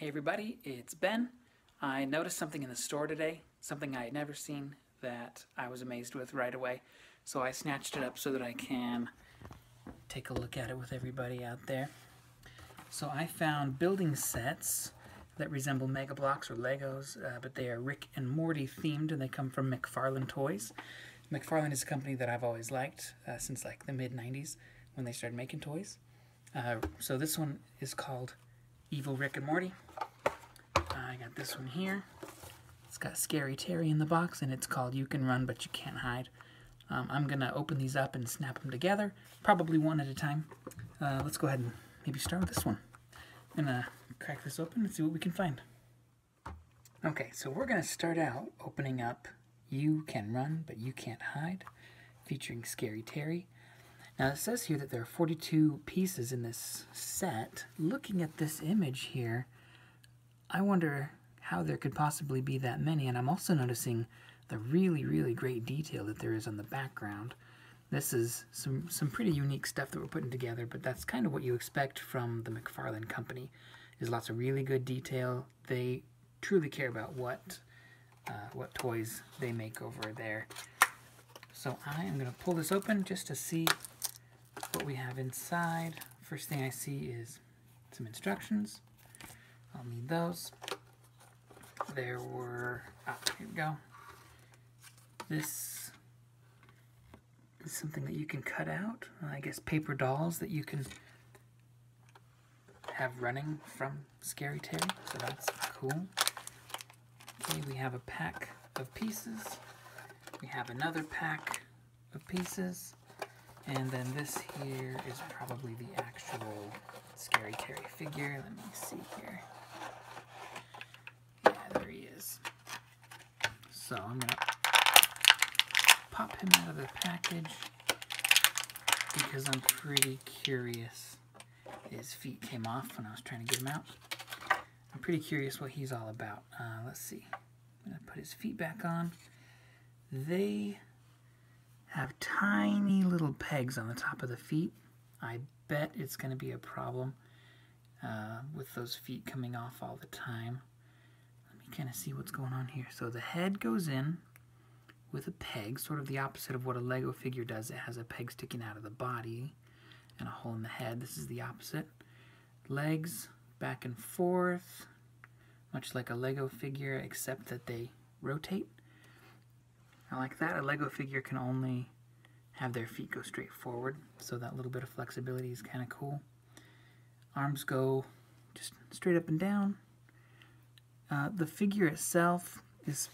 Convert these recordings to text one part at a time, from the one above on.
Hey everybody, it's Ben. I noticed something in the store today, something I had never seen that I was amazed with right away. So I snatched it up so that I can take a look at it with everybody out there. So I found building sets that resemble Mega Bloks or Legos, but they are Rick and Morty themed and they come from McFarlane Toys. McFarlane is a company that I've always liked since like the mid-90s when they started making toys. So this one is called Evil Rick and Morty. I got this one here. It's got Scary Terry in the box, and it's called You Can Run But You Can't Hide. I'm going to open these up and snap them together, probably one at a time. Let's go ahead and maybe start with this one. I'm going to crack this open and see what we can find. Okay, so we're going to start out opening up You Can Run But You Can't Hide, featuring Scary Terry. Now it says here that there are 42 pieces in this set. Looking at this image here, I wonder how there could possibly be that many, and I'm also noticing the really great detail that there is on the background. This is some pretty unique stuff that we're putting together, but that's kind of what you expect from the McFarlane company, is lots of really good detail. They truly care about what toys they make over there. So I am going to pull this open just to see what we have inside. First thing I see is some instructions. I'll need those. There were, here we go. This is something that you can cut out. I guess paper dolls that you can have running from Scary Terry, so that's cool. Okay, we have a pack of pieces. We have another pack of pieces. And then this here is probably the actual Scary Terry figure. Let me see here. Yeah, there he is. So I'm going to pop him out of the package because I'm pretty curious. His feet came off when I was trying to get him out. I'm pretty curious what he's all about. Let's see. I'm going to put his feet back on. They have tiny little pegs on the top of the feet. I bet it's going to be a problem with those feet coming off all the time. Let me kind of see what's going on here. So the head goes in with a peg, sort of the opposite of what a Lego figure does. It has a peg sticking out of the body and a hole in the head. This is the opposite. Legs back and forth, much like a Lego figure, except that they rotate. I like that. A Lego figure can only have their feet go straight forward, so that little bit of flexibility is kind of cool. Arms go just straight up and down. The figure itself is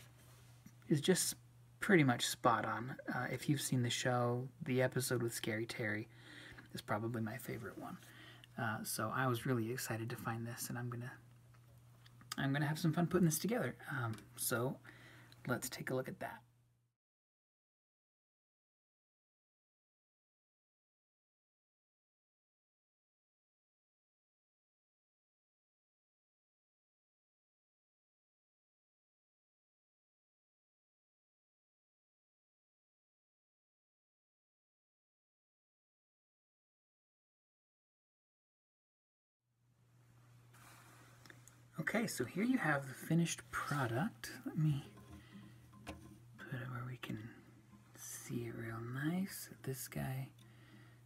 just pretty much spot on. If you've seen the show, the episode with Scary Terry is probably my favorite one. So I was really excited to find this, and I'm gonna have some fun putting this together. So let's take a look at that. Okay, so here you have the finished product. Let me put it where we can see it real nice. This guy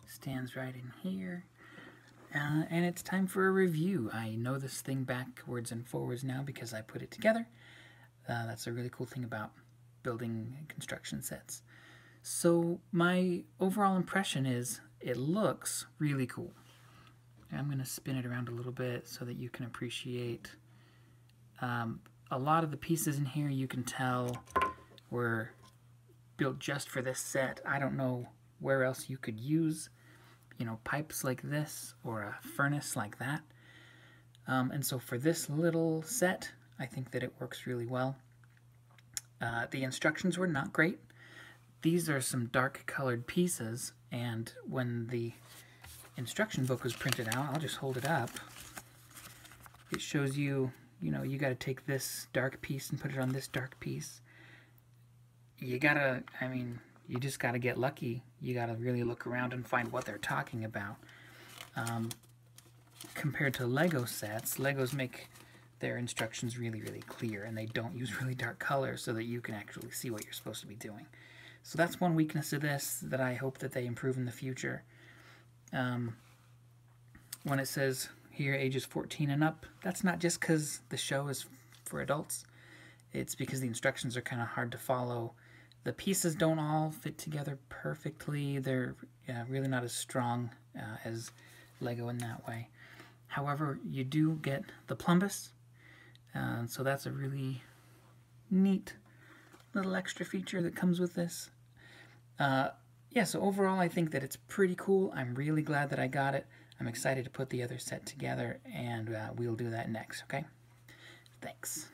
stands right in here. And it's time for a review. I know this thing backwards and forwards now because I put it together. That's a really cool thing about building construction sets. So my overall impression is it looks really cool. I'm going to spin it around a little bit so that you can appreciate. A lot of the pieces in here you can tell were built just for this set. I don't know where else you could use, you know, pipes like this or a furnace like that. And so for this little set, I think that it works really well. The instructions were not great. These are some dark colored pieces, and when the instruction book was printed out, I'll just hold it up. It shows you, you know, you got to take this dark piece and put it on this dark piece. You gotta, I mean, you just got to get lucky. You got to really look around and find what they're talking about. Compared to Lego sets, Legos make their instructions really, really clear, and they don't use really dark colors so that you can actually see what you're supposed to be doing. So that's one weakness of this that I hope that they improve in the future. When it says here ages 14 and up, that's not just because the show is for adults. It's because the instructions are kind of hard to follow. The pieces don't all fit together perfectly. They're really not as strong as Lego in that way. However, you do get the plumbus, so that's a really neat little extra feature that comes with this. Yeah, so overall I think that it's pretty cool. I'm really glad that I got it. I'm excited to put the other set together, and we'll do that next, okay? Thanks.